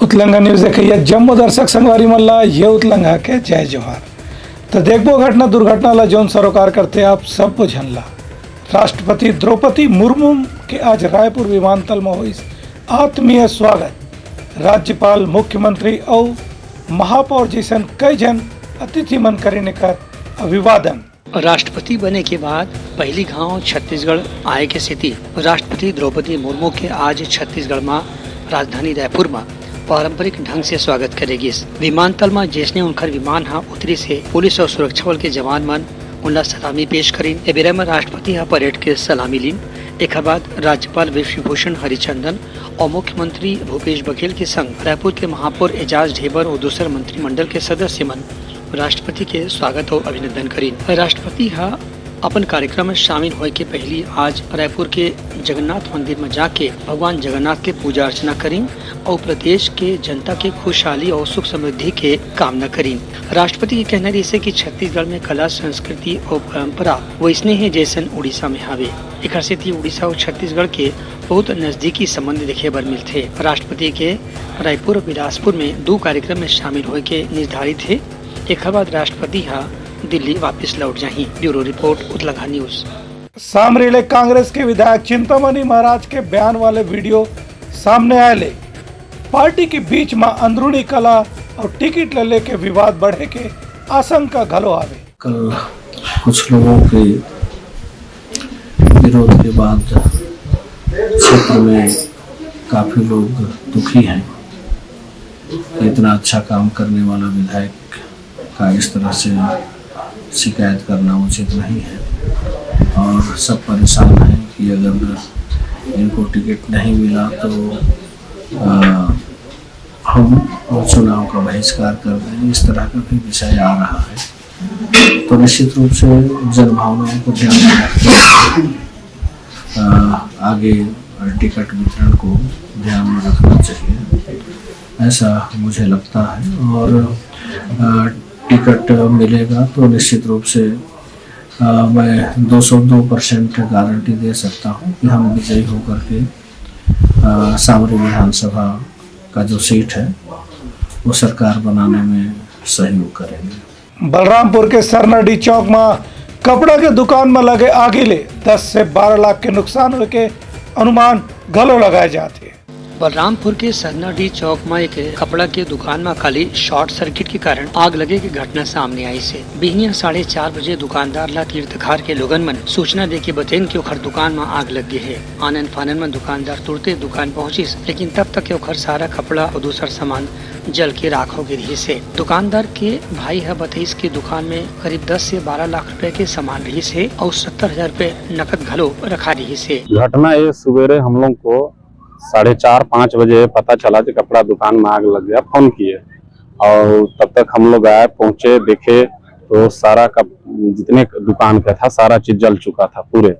उतलंगा news देखिए जम्मू दर्शक संगवारी मल्ला ये उतलंगा के जय जोहार। तो देखबो घटना दुर्घटना ला जौन सरोकार करते आप सब झनला। राष्ट्रपति द्रौपदी मुर्मू के आज रायपुर विमानतल में हुई आत्मीय स्वागत। राज्यपाल मुख्यमंत्री और महापौर जैसन कई जन अतिथि मन करीने कर अभिवादन। राष्ट्रपति बने के बाद पहली गांव छत्तीसगढ़ आए के स्थिति राष्ट्रपति द्रौपदी मुर्मू के आज छत्तीसगढ़ में राजधानी रायपुर में पारंपरिक ढंग से स्वागत करेगी। विमानतल में जैसने उनकर विमान हा उतरी से पुलिस और सुरक्षा बल के जवान मन उनला सलामी पेश करीन। ए बेरा में राष्ट्रपति हा परेड के सलामी लीन। एक बाद राज्यपाल विभूषण हरिचंदन और मुख्यमंत्री भूपेश बघेल के संग रायपुर के महापौर एजाज ढेबर और दूसरे मंत्रिमंडल के सदस्य मन राष्ट्रपति के स्वागत और अभिनंदन करीन। राष्ट्रपति हा अपन कार्यक्रम में शामिल होए के पहली आज रायपुर के जगन्नाथ मंदिर में जाके भगवान जगन्नाथ के पूजा अर्चना करीन और प्रदेश के जनता के खुशहाली और सुख समृद्धि के कामना करीन। राष्ट्रपति के कहना जैसे कि छत्तीसगढ़ में कला संस्कृति और परंपरा वैसने है जैसन उड़ीसा में हावे। एक से उड़ीसा और छत्तीसगढ़ के बहुत नजदीकी संबंध देखे बर मिलते। राष्ट्रपति के रायपुर और बिलासपुर में 2 कार्यक्रम में शामिल होए के निर्धारित है। एक बाद राष्ट्रपति हा दिल्ली वापस लौट जाही। Bureau report Utlanga news. सामरीले कांग्रेस के विधायक चिंतामणि महाराज के बयान वाले वीडियो सामने आए। पार्टी के बीच में अंदरूनी कला और टिकट ले के विवाद बढ़े के आशंका घलो आवे। कल कुछ लोगों के विरोध के बाद क्षेत्र में काफी लोग दुखी हैं। इतना अच्छा काम करने वाला विधायक का इस तरह से शिकायत करना उचित नहीं है और सब परेशान हैं कि अगर इनको टिकट नहीं मिला तो हम चुनाव का बहिष्कार कर दें। इस तरह का भी विषय आ रहा है तो निश्चित रूप से जनभावनाओं को ध्यान में रखते हुए आगे टिकट वितरण को ध्यान में रखना चाहिए, ऐसा मुझे लगता है। और टिकट मिलेगा तो निश्चित रूप से मैं 202% गारंटी दे सकता हूं कि हम विजयी होकर के सामरी विधानसभा का जो सीट है वो सरकार बनाने में सहयोग करेंगे। बलरामपुर के सरनाडी चौक में कपड़ा के दुकान में लगे आगे ले 10 से 12 लाख के नुकसान हुए के अनुमान घलो लगाए जाते। बलरामपुर के सरनाडी चौक में एक कपड़ा के दुकान में खाली शॉर्ट सर्किट के कारण आग लगे की घटना सामने आई से बिहनिया 4:30 बजे दुकानदार ला तीर्थखार के लोगन मन सूचना दे के बतेन कि ओखर दुकान में आग लग गई है। आनंद फानन में दुकानदार तुरते दुकान पहुंचिस, लेकिन तब तक ओखर सारा कपड़ा और दूसरा सामान जल के राख हो गई से। दुकानदार के भाई है बतईस की दुकान में करीब 10 से 12 लाख रुपए के सामान रही से और 70,000 रुपए नकद घलो रखा रही से। घटना ये सवेरे हम लोग को 4:30-5 बजे पता चला कि कपड़ा दुकान में आग लग गया। फोन किए और तब तक हम लोग आए, पहुंचे, देखे तो सारा का जितने दुकान का था सारा चीज जल चुका था पूरे,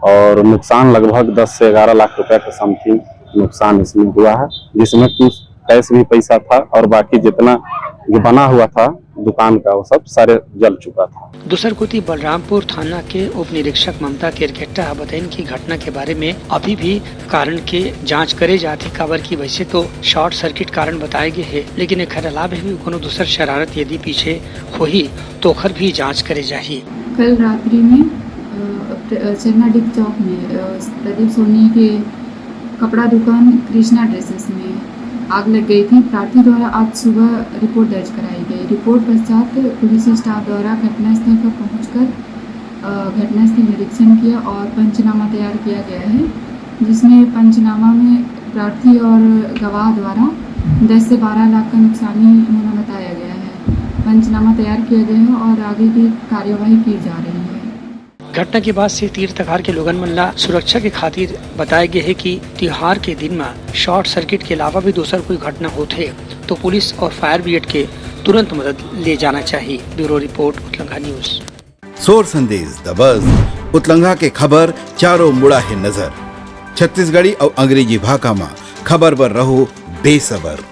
और नुकसान लगभग 10 से 11 लाख रुपए का समथिंग नुकसान इसमें हुआ है, जिसमें कुछ कैश भी पैसा था और बाकी जितना जो बना हुआ था दुकान का वो सब सारे जल चुका था। दूसर कुती बलरामपुर थाना के उप निरीक्षक ममता केरकेट्टा बताइन की घटना के बारे में अभी भी कारण के जांच करे जाती काबर की वैसे तो शॉर्ट सर्किट कारण बताए गए है, लेकिन एक अलावा भी कोनो दूसर शरारत यदि पीछे हुई तो खर भी जांच करे जाही। कल रात्रि में सरनाडी चौक में प्रदीप सोनी के कपड़ा दुकान कृष्णा ड्रेसेस में आग लग गई थी। प्रार्थी द्वारा आज सुबह रिपोर्ट दर्ज कराई गई। रिपोर्ट पश्चात पुलिस स्टाफ द्वारा घटनास्थल पर पहुंचकर घटनास्थल निरीक्षण किया और पंचनामा तैयार किया गया है, जिसमें पंचनामा में प्रार्थी और गवाह द्वारा 10 से 12 लाख का नुकसानी होना बताया गया है। पंचनामा तैयार किया गया है और आगे की कार्यवाही की जा रही है। घटना के बाद से तीर्थकार के लोगन मन ला सुरक्षा के खातिर बताए गए है कि त्योहार के दिन में शॉर्ट सर्किट के अलावा भी दूसर कोई घटना होते तो पुलिस और फायर ब्रिगेड के तुरंत मदद ले जाना चाहिए। Bureau report Utlanga news. सोर संदेश द बज़ उतलंगा के खबर चारों मुड़ा है नजर। छत्तीसगढ़ी और अंग्रेजी भाषा में खबर पर रहो बेसबर।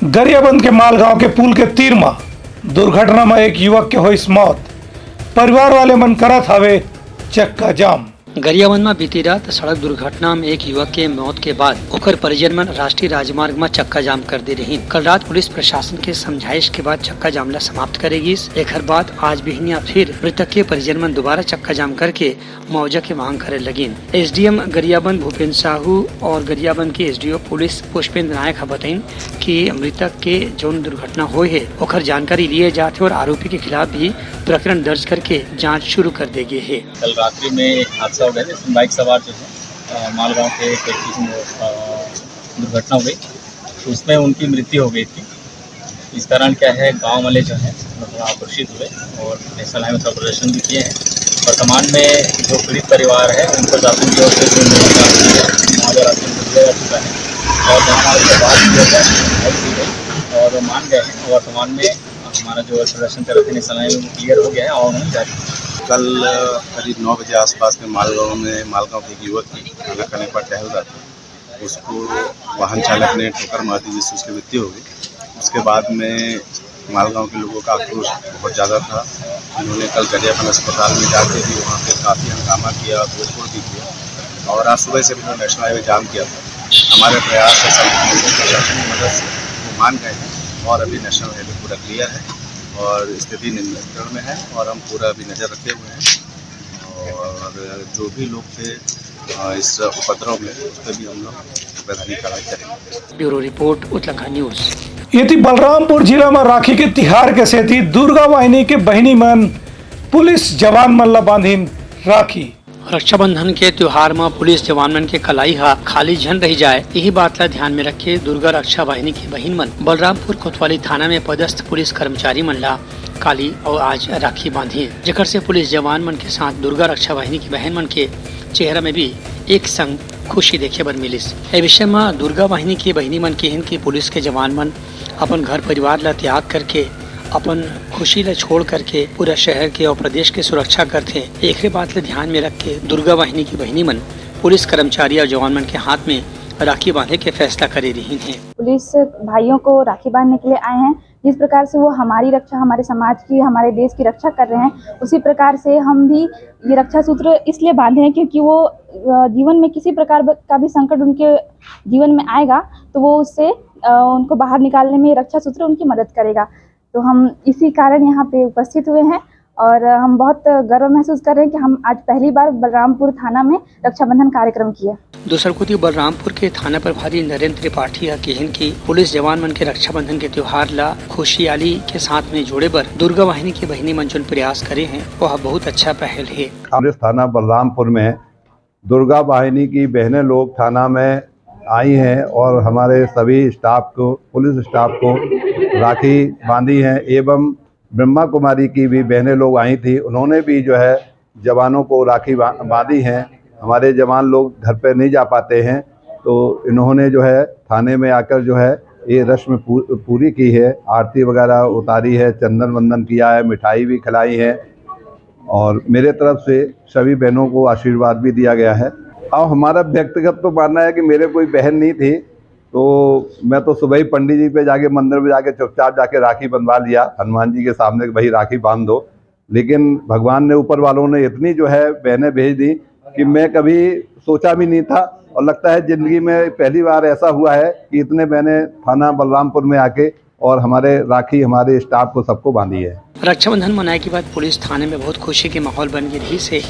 गरियाबंद के मालगांव के पुल के तीर में दुर्घटना में एक युवक के हुई मौत। परिवार वाले मन करत हवे चक्का जाम। गरियाबंद में बीती रात सड़क दुर्घटना में एक युवक के मौत के बाद ओकर परिजन मन राष्ट्रीय राजमार्ग में चक्का जाम कर दे रही। कल रात पुलिस प्रशासन के समझाइश के बाद चक्का जाम ला समाप्त करेगी। एक बाद आज बिहनिया फिर मृतक के परिजन मन दोबारा चक्का जाम करके मुआवजा की मांग करे लगी। एसडीएम गरियाबंद भूपेन्द्र साहू और गरियाबंद के एसडीओ पुलिस पुष्पेंद्र नायक बताइन कि मृतक के जौन दुर्घटना हुई है ओकर जानकारी लिए जाते और आरोपी के खिलाफ भी प्रकरण दर्ज करके जाँच शुरू कर दे गए है। कल रात्रि में एक हादसा हो गया जिसमें बाइक सवार जो है मालगांव के एक व्यक्ति से दुर्घटना हो गई, तो उसमें उनकी मृत्यु हो गई थी। इस कारण क्या है गांव वाले जो है आक्रोशित हुए और नेशनल हाईवे का प्रदर्शन भी किए हैं। वर्तमान में जो पीड़ित परिवार है उनको शासन की ओर से जो मुआवजा राशि दिया जा चुका है और महामारी के बाद और मान गए हैं। वर्तमान में हमारा जो प्रदर्शन कर रहे थे नेशनल हाईवे वो क्लियर हो गया है और उन्होंने जारी कल करीब 9 बजे आसपास में मालगांव के एक युवक की खाना खाने पर टहल रहा था, उसको वाहन चालक ने ठोकर मार दी जिससे उसकी मृत्यु हो गई। उसके बाद में मालगांव के लोगों का आक्रोश बहुत ज़्यादा था। उन्होंने कल गरियाबंद अस्पताल में जाके भी वहाँ पे काफ़ी हंगामा किया, तोड़फोड़ भी किया और आज सुबह से भी नेशनल हाईवे जाम किया था। हमारे प्रयास से प्रशासन की मदद से वो मान गए हैं और अभी नेशनल हाईवे पूरा क्लियर है और स्थिति नियंत्रण में है और हम पूरा भी नज़र रखे हुए हैं और जो भी लोग थे इस उपद्रव में उस पर भी हम लोग वैधानिक कार्रवाई करेंगे। Bureau report Uttarakhand news. यति बलरामपुर जिला में राखी के तिहार के सेती दुर्गा वाहिनी के बहिनी मन पुलिस जवान मन ला बांधिन राखी। रक्षाबंधन के त्योहार में पुलिस जवान मन के कलाई हा खाली झन रह जाए, यही बात ला ध्यान में रखे दुर्गा रक्षा वाहिनी की बहिन मन बलरामपुर कोतवाली थाना में पदस्थ पुलिस कर्मचारी मन ला काली और आज राखी बांधी, जेकर से पुलिस जवान मन के साथ दुर्गा रक्षा वाहिनी की बहन मन के चेहरा में भी एक संग खुशी देखे बर मिलिस। ए विषय में दुर्गा वाहिनी की बहिनी मन के हिन की पुलिस के जवान मन अपन घर परिवार ला त्याग करके अपन खुशी ला छोड़ करके पूरा शहर के और प्रदेश के सुरक्षा करते। एक बात ले ध्यान में रख के दुर्गा वाहिनी की बहिनी मन पुलिस कर्मचारी और जवान मन के हाथ में राखी बांधे के फैसला करे रही हैं। पुलिस भाइयों को राखी बांधने के लिए आए हैं। जिस प्रकार से वो हमारी रक्षा, हमारे समाज की, हमारे देश की रक्षा कर रहे हैं, उसी प्रकार से हम भी ये रक्षा सूत्र इसलिए बांधे हैं क्योंकि वो जीवन में किसी प्रकार का भी संकट उनके जीवन में आएगा तो वो उससे उनको बाहर निकालने में रक्षा सूत्र उनकी मदद करेगा। तो हम इसी कारण यहाँ पे उपस्थित हुए हैं और हम बहुत गर्व महसूस कर रहे हैं कि हम आज पहली बार बलरामपुर थाना में रक्षाबंधन कार्यक्रम किए। दूसर को बलरामपुर के थाना प्रभारी नरेंद्र त्रिपाठी कहन की पुलिस जवान मन के रक्षाबंधन के त्योहार ला खुशहाली के साथ में जोड़े पर दुर्गा वाहिनी की बहिनी मन जो प्रयास करे हैं वह बहुत अच्छा पहल है। पुलिस थाना बलरामपुर में दुर्गा वाहिनी की बहनें लोग थाना में आई हैं और हमारे सभी स्टाफ को, पुलिस स्टाफ को राखी बांधी हैं एवं ब्रह्मा कुमारी की भी बहनें लोग आई थी, उन्होंने भी जो है जवानों को राखी बांधी हैं। हमारे जवान लोग घर पे नहीं जा पाते हैं तो इन्होंने जो है थाने में आकर जो है ये रस्म पूरी की है, आरती वगैरह उतारी है, चंदन वंदन किया है, मिठाई भी खिलाई है और मेरे तरफ से सभी बहनों को आशीर्वाद भी दिया गया है। अब हमारा व्यक्तिगत तो मानना है कि मेरे कोई बहन नहीं थी तो मैं तो सुबह ही पंडित जी पे जाके मंदिर में जाके चुपचाप जाके राखी बंधवा लिया हनुमान जी के सामने, भाई राखी बांध दो। लेकिन भगवान ने, ऊपर वालों ने इतनी जो है बहनें भेज दी कि मैं कभी सोचा भी नहीं था और लगता है ज़िंदगी में पहली बार ऐसा हुआ है कि इतने बहनें थाना बलरामपुर में आके और हमारे राखी हमारे स्टाफ को सबको बांधी है। रक्षाबंधन मनाए के बाद पुलिस थाने में बहुत खुशी के माहौल बन गई रही से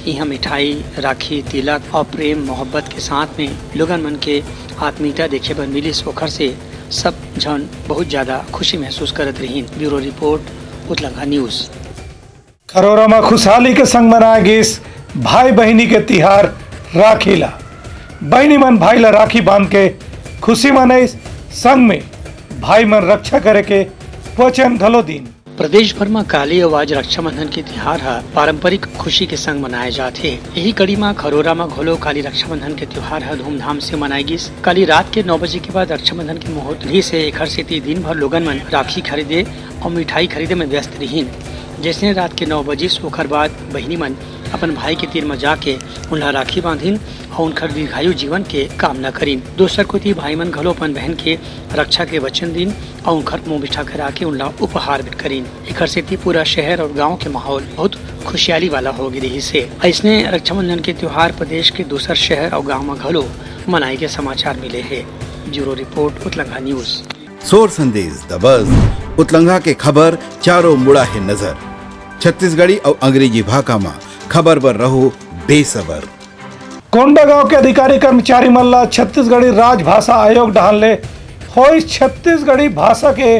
यहाँ मिठाई, राखी, तिलक और प्रेम मोहब्बत के साथ में लोगन मन के आत्मीयता देखे पर मिली। ओखर से सब जन बहुत ज्यादा खुशी महसूस करत रही। Bureau report Uttarakhand news. Kharora में खुशहाली के संग मनाया गिस भाई बहिनी के तिहार राखी ला। बहिनी मन भाई ला राखी बांध के खुशी मनाई, संग में भाई मन रक्षा करे के वचन घलो दिन। प्रदेश भर में काली और आज रक्षाबंधन के त्योहार पारंपरिक खुशी के संग मनाए जाते। यही कड़ी में खरोरा में घोलो काली रक्षाबंधन के त्योहार धूमधाम से मनाई गई। काली रात के 9 बजे के बाद रक्षाबंधन के मुहूर्त से एक से दिन भर लोगन मन राखी खरीदे और मिठाई खरीदे में व्यस्त रही। जैसे रात के 9 बजे ओखर बाद बहिनी मन अपन भाई के तीर में जाके उन्हें राखी बांधिन और उनकर दीर्घायु जीवन के कामना करीन। दोसर को भाई मन घलो अपन बहन के रक्षा के वचन दिन और उनकर मुँह बिठा कर आके उन्हें उपहार भी करीन। एक से पूरा शहर और गांव के माहौल बहुत खुशहाली वाला हो रही से। ऐसने रक्षाबंधन के त्योहार प्रदेश के दूसर शहर और गाँव में घलो मनाए के समाचार मिले है। Bureau report Utlanga news. सोर संदेश द बज़ उतलंगा के खबर चारों मुड़ा है नजर। छत्तीसगढ़ी और अंग्रेजी भाषा में खबर पर रहो बेसबर। कोंडागांव के अधिकारी कर्मचारी मल्ला छत्तीसगढ़ी राजभाषा आयोग डालने होई छत्तीसगढ़ी भाषा के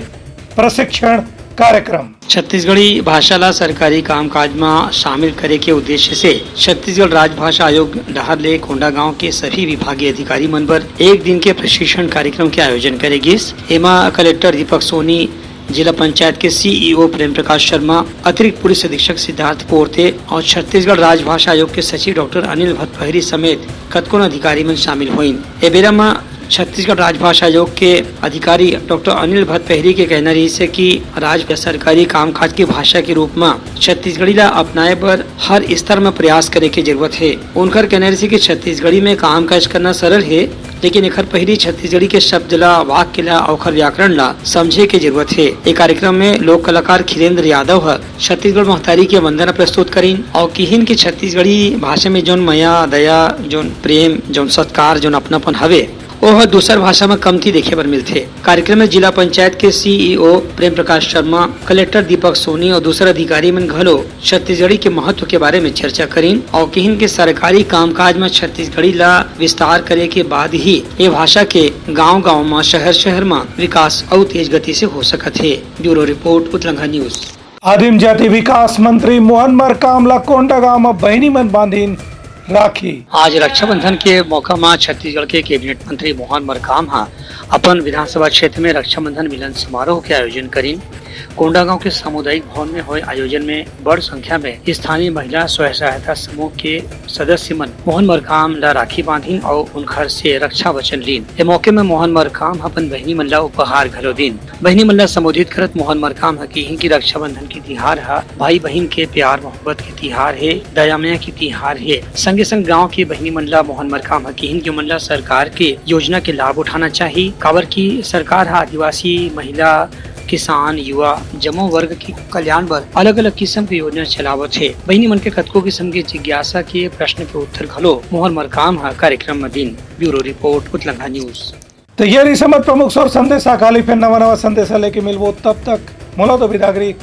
प्रशिक्षण कार्यक्रम। छत्तीसगढ़ी भाषा ला सरकारी कामकाज में शामिल करे के उद्देश्य से छत्तीसगढ़ राजभाषा आयोग डहरले कोंडागांव के सभी विभागीय अधिकारी मन पर एक दिन के प्रशिक्षण कार्यक्रम के आयोजन करेगी। एमा कलेक्टर दीपक सोनी, जिला पंचायत के सीईओ प्रेम प्रकाश शर्मा, अतिरिक्त पुलिस अधीक्षक सिद्धार्थ पोर्ते और छत्तीसगढ़ राजभाषा आयोग के सचिव डॉक्टर अनिल भतपहरी समेत कतकोन अधिकारी मन शामिल हुईन। ए बेरा में छत्तीसगढ़ राजभाषा आयोग के अधिकारी डॉक्टर अनिल भतपहरी के कहना रही है कि राज्य सरकारी कामकाज की भाषा के रूप में छत्तीसगढ़ी ला अपनाए पर हर स्तर में प्रयास करे की जरूरत है। उनकर कहना रही कि छत्तीसगढ़ी में कामकाज करना सरल है, लेकिन एकर पहली छत्तीसगढ़ी के शब्द ला, वाक्य ला, ओखर व्याकरण ला समझे के जरूरत है। एक कार्यक्रम में लोक कलाकार खिलेंद्र यादव छत्तीसगढ़ महतारी के वंदना प्रस्तुत करीन और किहिन की छत्तीसगढ़ी भाषा में जोन माया, दया, जोन प्रेम, जोन सत्कार, जोन अपनापन हवे वह दूसर भाषा में कमती देखे पर मिलते। कार्यक्रम में जिला पंचायत के सीईओ प्रेम प्रकाश शर्मा, कलेक्टर दीपक सोनी और दूसरे अधिकारी मन घलो छत्तीसगढ़ी के महत्व के बारे में चर्चा करीन और किहिन के सरकारी कामकाज में छत्तीसगढ़ी ला विस्तार करे के बाद ही ये भाषा के गाँव-गाँव में, शहर में विकास और तेज गति से हो सकत है। Bureau report Utlanga news. आदिम जाति विकास मंत्री मोहन मरकाम ला कोंडागांव में बहनी मन बांधीन राखी। आज रक्षाबंधन के मौका में छत्तीसगढ़ के कैबिनेट मंत्री मोहन मरकाम अपन विधानसभा क्षेत्र में रक्षाबंधन मिलन समारोह के आयोजन करीन। कोंडागांव के सामुदायिक भवन में हुए आयोजन में बड़ संख्या में स्थानीय महिला स्वयं सहायता समूह के सदस्य मन मोहन मरकाम ला राखी बांधीन और उनकर से रक्षा वचन लीन। ए मौके में मोहन मरकाम अपन बहनी मन ला उपहार घलो दीन। बहनी मन ला संबोधित करत मोहन मरकाम की रक्षाबंधन की तिहार है भाई बहन के प्यार मोहब्बत की तिहार है, दया माया की तिहार है। संगे संग गाँव की बहनी मन ला मोहन मरकाम की मन ला सरकार के योजना के लाभ उठाना चाहिए। काबर की सरकार आदिवासी, महिला, किसान, युवा जमो वर्ग की कल्याण बर अलग अलग किस्म की योजना चलावत है। बहनी मन के कतको किस्म की जिज्ञासा के प्रश्न के उत्तर घलो मोहन मरकाम कार्यक्रम में दिन। Bureau report Utlanga news. तो ये रही समझ प्रमुख और संदेश खाली फिर नवा संदेशा लेके मिलबो। तब तक मोला तो बिदागरी।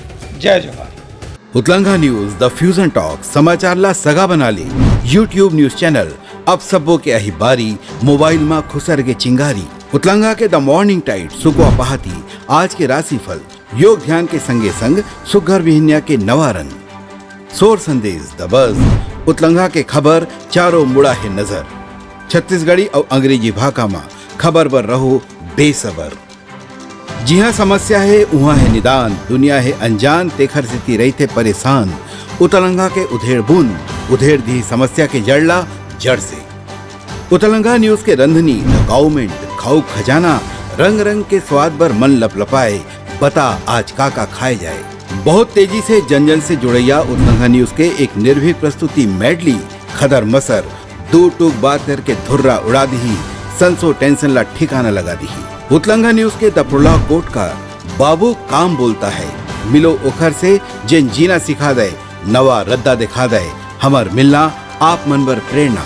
जय जवाहर। Utlanga news the fusion talk समाचार ला सगा बना ली। यूट्यूब न्यूज चैनल अब सबो के अही बारी मोबाइल में खुसर के चिंगारी। उतलंगा के द मॉर्निंग टाइट सुगवा पहाती, आज के राशिफल, योग ध्यान के संगे संग सुघर विहिन्या के नवा रंग। सोर संदेश द बज़ उतलंगा के खबर चारों मुड़ा है नजर। छत्तीसगढ़ी और अंग्रेजी भाषा में खबर पर रहो बेसबर। जी हाँ, समस्या है वहाँ है निदान, दुनिया है अनजान, तेखर स्थिति रही थे परेशान। उतलंगा के उधेड़ बुन उधेड़ दी समस्या के जड़ला जड़ से। उतलंगा न्यूज के रंधनी द गवर्नमेंट खाऊ खजाना, रंग रंग के स्वाद पर मन लपलपाए, बता आज काका खाए जाए। बहुत तेजी से जन जन से जुड़ैया उतलंगा न्यूज के एक निर्भीक प्रस्तुति मेडली खदर मसर दो टूक बात करके धुर्रा उड़ा दी, संसो टेंशन ला ठिकाना लगा दी। उतलंगा न्यूज के द प्रोलॉग कोट का बाबू काम बोलता है, मिलो ओखर से जिन जीना सिखा दे, नवा रद्दा दिखा दे, हमार मिलना आप मन बर प्रेरणा।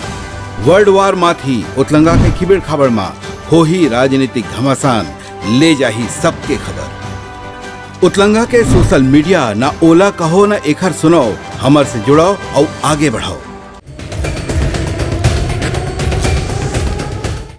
वर्ल्ड वार माथी उतलंगा के खिबड़ खबर मा हो ही राजनीतिक घमासान, ले जाही सबके खबर। उतलंगा के सोशल मीडिया ना ओला कहो ना एखर सुनाओ, हमर से जुड़ाओ और आगे बढ़ाओ।